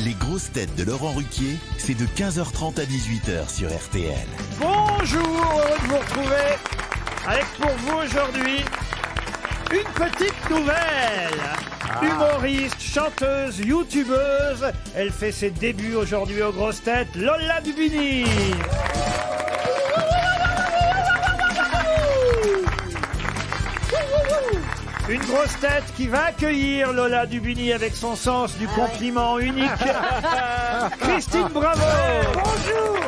Les grosses têtes de Laurent Ruquier, c'est de 15h30 à 18h sur RTL. Bonjour, heureux de vous retrouver avec pour vous aujourd'hui une petite nouvelle. Humoriste, chanteuse, youtubeuse, elle fait ses débuts aujourd'hui aux grosses têtes, Lola Dubini. Une grosse tête qui va accueillir Lola Dubini avec son sens du compliment unique. Christine Bravo. Bonjour.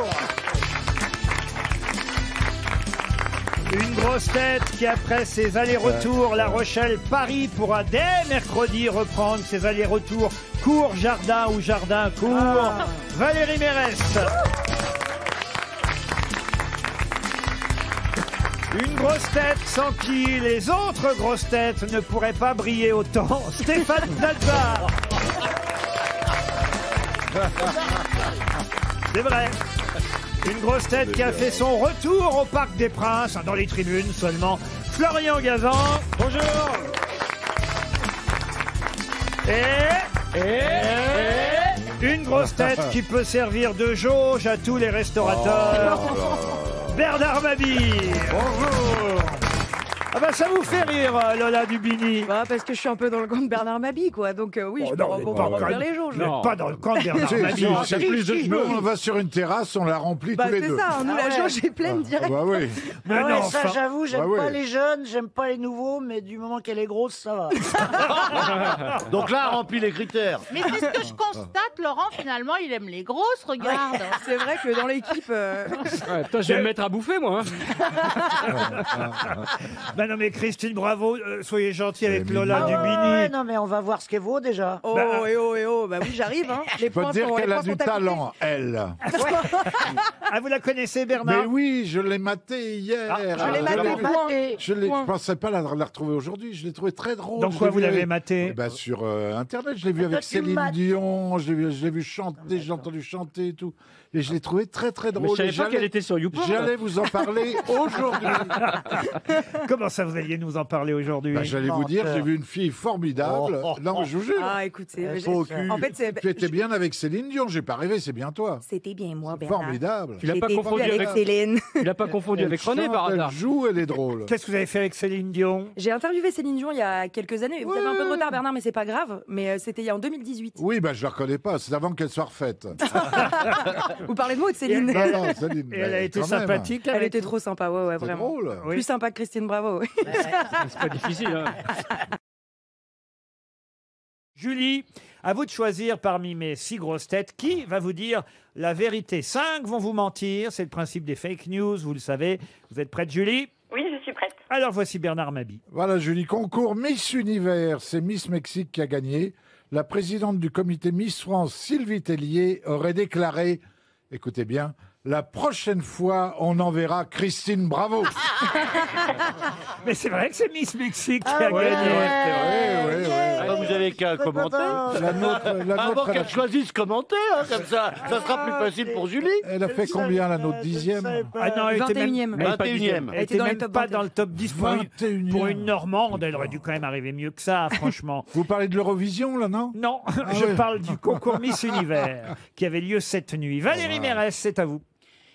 Une grosse tête qui, après ses allers-retours La Rochelle-Paris, pourra dès mercredi reprendre ses allers-retours court-jardin ou jardin-court. Valérie Mérès. Une grosse tête sans qui les autres grosses têtes ne pourraient pas briller autant. Stéphane Plaza. C'est vrai. Une grosse tête qui a fait son retour au Parc des Princes, dans les tribunes seulement. Florian Gazan. Bonjour. Et une grosse tête qui peut servir de jauge à tous les restaurateurs. Bernard Mabille. Bonjour. Ah bah ça vous fait rire, Lola Dubini. Bah parce que je suis un peu dans le camp de Bernard Mabille, quoi. Donc oui, je peux remplir les jours. Vous n'êtes pas dans le camp de Bernard Mabille. C'est plus de nous, on va sur une terrasse, on la remplit tous les deux. C'est ça, nous la jauge est pleine direct. Bah oui. Mais non, ça enfin. j'avoue, j'aime pas les jeunes, j'aime pas les nouveaux, mais du moment qu'elle est grosse, ça va. Donc là, remplit les critères. Mais c'est ce que je constate, Laurent, finalement, il aime les grosses, regarde. C'est vrai que dans l'équipe... Putain, je vais me mettre à bouffer, moi. Bah non mais Christine Bravo, soyez gentil avec Lola Ah Dubini. ouais, non mais on va voir ce qu'elle vaut déjà. Oh, bah oui, j'arrive. Hein. Je peux te dire qu'elle a du talent, elle. Ah, vous la connaissez, Bernard? Mais oui, je l'ai maté hier. Je l'ai maté, Je pensais pas la retrouver aujourd'hui. Je l'ai trouvé très drôle. Dans quoi vous l'avez maté? Sur Internet. Je l'ai vu avec Céline Dion. Je l'ai vu chanter, j'ai entendu chanter et tout. Et je l'ai trouvé très très drôle. Mais je savais pas qu'elle était sur YouPorn. J'allais vous en parler aujourd'hui. Comment ça, vous alliez nous en parler aujourd'hui? J'allais vous dire, j'ai vu une fille formidable. Non, mais je vous jure. Ah, écoutez, En fait, tu étais bien avec Céline Dion. J'ai pas rêvé, c'est bien toi. C'était bien moi, Bernard. Formidable. Tu l'as pas confondu avec Céline. Tu l'as pas confondu avec René par hasard. Elle joue, elle est drôle. Qu'est-ce que vous avez fait avec Céline Dion? J'ai interviewé Céline Dion il y a quelques années. Vous avez un peu de retard, Bernard, mais c'est pas grave. Mais c'était il y a en 2018. Oui, je la reconnais pas. C'est avant qu'elle soit refaite. Vous parlez de moi ou de Céline? Non, Céline. Et elle a été quand même. sympathique. Elle avec était vous. trop sympa, ouais, C'est vraiment. drôle. Oui. Plus sympa que Christine Bravo. Oui. C'est pas difficile. Hein. Julie, à vous de choisir parmi mes 6 grosses têtes qui va vous dire la vérité. 5 vont vous mentir, c'est le principe des fake news, vous le savez. Vous êtes prête, Julie? Oui, je suis prête. Alors voici Bernard Mabille. Voilà, Julie, concours Miss Univers, c'est Miss Mexique qui a gagné. La présidente du comité Miss France, Sylvie Tellier, aurait déclaré, écoutez bien, la prochaine fois, on enverra Christine Bravo. Mais c'est vrai que c'est Miss Mexique qui Ah a ouais, gagné. ouais. Ah, vous avez qu'à commenter. La nôtre, Avant elle, qu'elle choisisse commenter, hein, comme ça sera plus facile pour Julie. elle a fait combien, la nôtre? 10e? Ah non, elle était même, 21e. même pas 21e. dixième. Elle était dans les même top pas 21. dans le top 10 pour une Normande. Elle aurait dû quand même arriver mieux que ça, franchement. Vous parlez de l'Eurovision, là, non? Non, je ouais. parle du concours Miss Univers qui avait lieu cette nuit. Valérie Mérès, c'est à vous.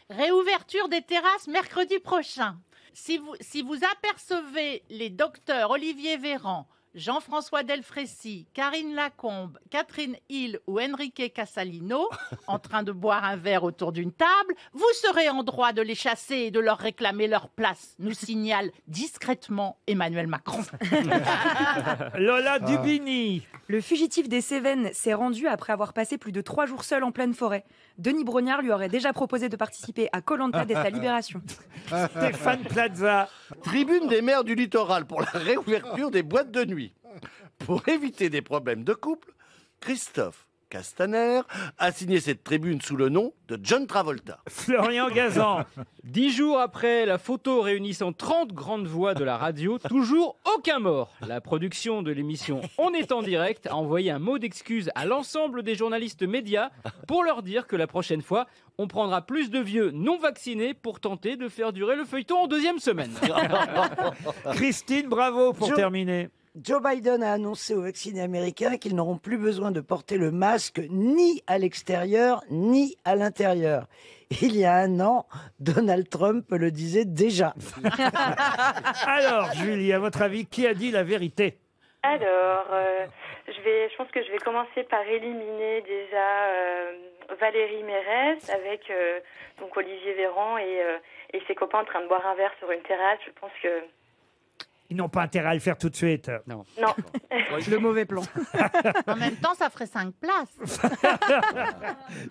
Réouverture des terrasses mercredi prochain. Si vous apercevez les docteurs Olivier Véran, Jean-François Delfrécy, Karine Lacombe, Catherine Hill ou Enrique Casalino en train de boire un verre autour d'une table, vous serez en droit de les chasser et de leur réclamer leur place, nous signale discrètement Emmanuel Macron. Lola Dubini. Le fugitif des Cévennes s'est rendu après avoir passé plus de 3 jours seul en pleine forêt. Denis Brognard lui aurait déjà proposé de participer à Koh-Lanta dès sa libération. Stéphane Plaza. Tribune des maires du littoral pour la réouverture des boîtes de nuit. Pour éviter des problèmes de couple, Christophe Castaner a signé cette tribune sous le nom de John Travolta. Florian Gazan. 10 jours après la photo réunissant 30 grandes voix de la radio, toujours aucun mort. La production de l'émission On est en direct a envoyé un mot d'excuse à l'ensemble des journalistes médias pour leur dire que la prochaine fois, on prendra plus de vieux non vaccinés pour tenter de faire durer le feuilleton en 2e semaine. Christine Bravo pour terminer. Joe Biden a annoncé aux vaccinés américains qu'ils n'auront plus besoin de porter le masque ni à l'extérieur ni à l'intérieur. Il y a un an, Donald Trump le disait déjà. Alors, Julie, à votre avis, qui a dit la vérité? Alors, je pense que je vais commencer par éliminer déjà Valérie Mérès avec donc Olivier Véran et ses copains en train de boire un verre sur une terrasse. Je pense que... Ils n'ont pas intérêt à le faire tout de suite. Non. Le mauvais plan. En même temps, ça ferait 5 places.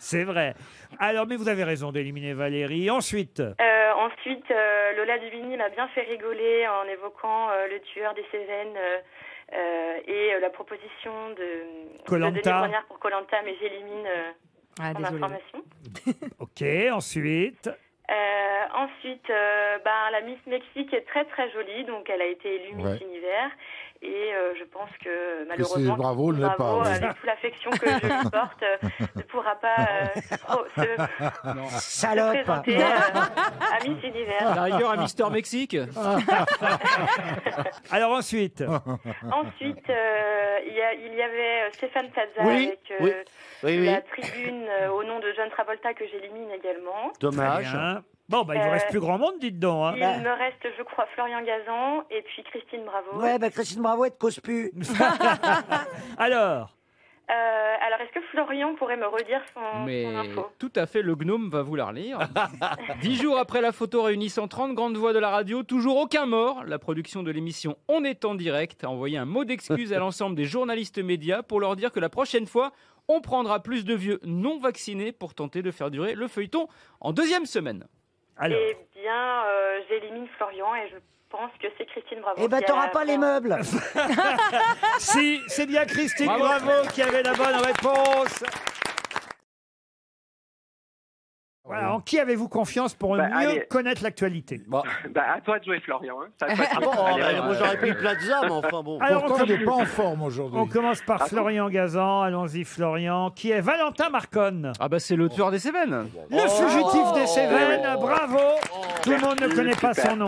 C'est vrai. Alors, mais vous avez raison d'éliminer Valérie. Ensuite, Ensuite, Lola Dubini m'a bien fait rigoler en évoquant le tueur des Cévennes et la proposition de Koh-Lanta. Denis Brognard pour Koh-Lanta, mais j'élimine son désolé. information. ok, ensuite. Ensuite, la Miss Mexique est très très jolie, donc elle a été élue Miss Univers. Et je pense que malheureusement, Bravo ne l'est pas. avec toute l'affection que je lui porte, ne pourra pas se Salope. présenter à Miss Univers. La rigueur à Mister Mexique. Alors ensuite, Ensuite, il y avait Stéphane Plaza Oui, avec oui. la tribune au nom de John Travolta que j'élimine également. Dommage. bien. Bon, il vous reste plus grand monde, dites donc. Hein. Il me reste, je crois, Florian Gazan et puis Christine Bravo. Ouais, Christine Bravo, elle te cause plus. Alors, Alors, est-ce que Florian pourrait me redire son Mais info? tout à fait, le gnome va vous la relire. 10 jours après la photo réunissant 30 grandes voix de la radio, toujours aucun mort. La production de l'émission On est en direct a envoyé un mot d'excuse à l'ensemble des journalistes médias pour leur dire que la prochaine fois, on prendra plus de vieux non vaccinés pour tenter de faire durer le feuilleton en deuxième semaine. alors. Eh bien, j'élimine Florian et je pense que c'est Christine Bravo. Eh ben, qui t'auras a- pas les meubles. Si, c'est bien Christine Bravo. Bravo qui avait la bonne réponse. Voilà, en qui avez-vous confiance pour mieux allez. connaître l'actualité? À toi de jouer, Florian. Hein. Ça va pas être Ah bon, allez, moi j'aurais pris Plaza, mais enfin bon. Alors, Pourtant, il n'est pas en forme aujourd'hui. on commence par Florian Gazan. Allons-y, Florian. Qui est Valentin Marconne. Ah c'est le tueur des Cévennes. Le fugitif des Cévennes. Bravo. Tout le monde ne connaît pas super. son nom.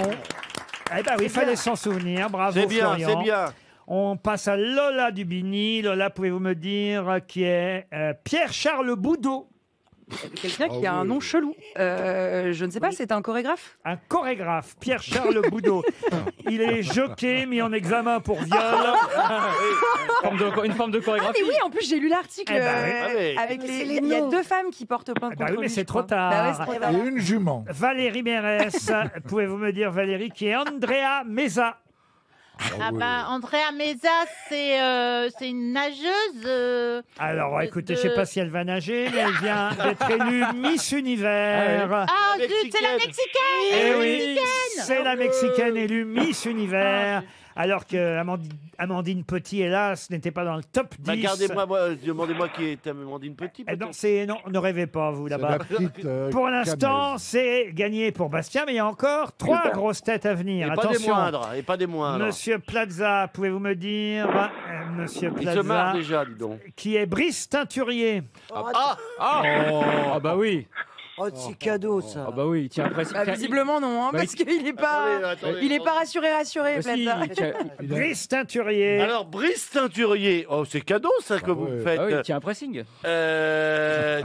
Eh ben oui, il fallait s'en souvenir. Bravo, C'est bien, Florian. c'est bien. On passe à Lola Dubini. Lola, pouvez-vous me dire qui est Pierre-Charles Boudot? Quelqu'un qui a un nom chelou. Je ne sais pas, c'est un chorégraphe? Un chorégraphe, Pierre-Charles Boudot. Il est jockey, mis en examen pour viol. Une forme de Ah chorégraphie. mais oui, en plus j'ai lu l'article Eh ben oui. Ah oui. avec C'est les il y a noms. 2 femmes qui portent plainte Eh ben contre oui, mais lui, c'est je trop crois. tard. Bah ouais, c'est trop tard. Et une jument. Valérie Mérès, pouvez-vous me dire, Valérie, qui est Andrea Meza? Andrea Meza, c'est une nageuse. Alors, écoutez, de- je ne sais pas si elle va nager, mais elle vient d'être élue Miss Univers. Ah, zut, c'est la Mexicaine. Eh oui, c'est la Mexicaine élue Miss Univers. Alors que Amandine Petit, hélas, n'était pas dans le top 10. Demandez-moi qui est Amandine Petit. Eh non, peut-être. non, ne rêvez pas, vous, C'est là-bas. la petite, Pour l'instant, Canaise. c'est gagné pour Bastien, mais il y a encore 3 grosses têtes à Et venir. pas des Attention. moindres. Et pas des moindres. Monsieur Plaza, pouvez-vous me dire, Monsieur Il se marre Plaza, déjà, dis donc. qui est Brice Teinturier? Ah bah oui. Oh, c'est cadeau, ça. Ah bah oui, tiens, après... Bah, visiblement non, hein, Bah, parce qu'il est pas, il est pas rassuré, Bah, si, Plaza. tiens, Brice Teinturier. Alors, Brice Teinturier. Oh, c'est cadeau ça que vous ouais. faites. ah oui, tiens, un pressing.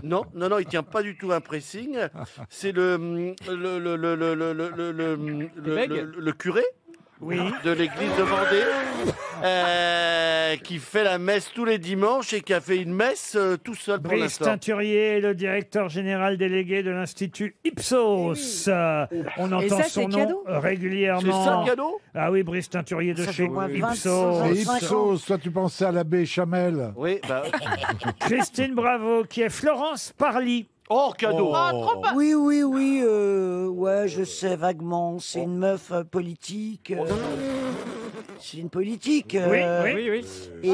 Non, il tient pas du tout un pressing. C'est le curé Oui. de l'église de Vendée qui fait la messe tous les dimanches et qui a fait une messe tout seul pour Brice l'instant. Teinturier, le directeur général délégué de l'Institut Ipsos. On Et entend ça, son c'est nom cadeau régulièrement. C'est ça le cadeau? Ah oui, Brice Teinturier de Ça chez fait au moins Ipsos. 25 Et Ipsos, toi tu pensais à l'abbé Chamel. Oui, bah. Christine Bravo, qui est Florence Parly. Oh, cadeau! Oui, ouais, je sais vaguement. C'est une meuf politique. C'est une politique. Oui, Oui.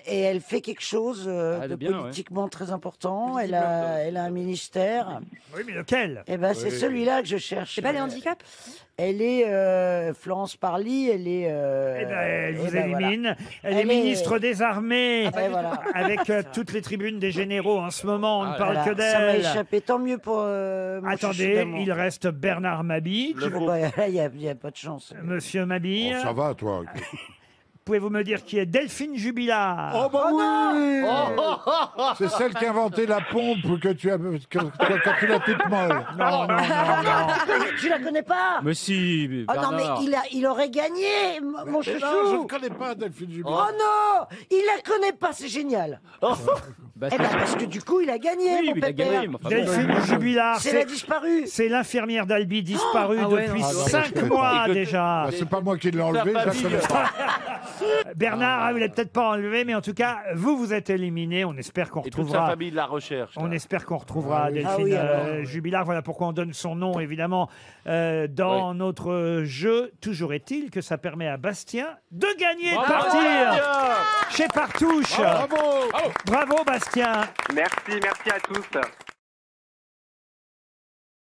Et elle fait quelque chose Elle de est bien, politiquement très important. Elle a un ministère. Oui, mais lequel? Eh ben, c'est celui-là que je cherche. C'est pas des handicaps? Elle est Florence Parly. Elle est. Eh ben, elle vous voilà. élimine. Elle est Elle est- ministre des Armées. Et voilà. Avec toutes les tribunes des généraux en ce moment, on ne parle Voilà. que Ça m'a d'elle. échappé. Tant mieux pour. mon chouchou Attendez, d'amour. il reste Bernard Mabille. Bon, bah, là, il n'y a pas de chance. Monsieur Mabille. Oh, ça va, toi. Pouvez-vous me dire qui est Delphine Jubilard? Oh bah oui. C'est celle qui a inventé la pompe que tu as quand tu l'as toute molle. Non, non, non, non. Tu la connais pas? Mais si, Oh non, mais Bernard. il aurait gagné, mon Mais chouchou. non, je ne connais pas Delphine Jubilard. Oh non, il la connaît pas, c'est génial. Bah, Eh ben parce que du coup, il a gagné, oui, mon mais il a pépère. gagné. Mais enfin, bon. Delphine Jubilard, C'est la disparue. c'est l'infirmière d'Albi disparue Ah ouais, depuis non. Ah non, 5 je connais mois pas. déjà. Bah, c'est pas moi qui l'ai enlevé, je la connais pas. Bernard, vous l'avez peut-être pas enlevé, mais en tout cas, vous êtes éliminé. On espère qu'on Et toute sa retrouvera. famille de la recherche. On espère qu'on retrouvera Ah oui. Delphine Ah oui, alors. Jubilard. Voilà pourquoi on donne son nom, évidemment, dans notre jeu. Toujours est-il que ça permet à Bastien de gagner, de partir chez Partouche. Bravo. Bravo, Bastien. Merci à tous.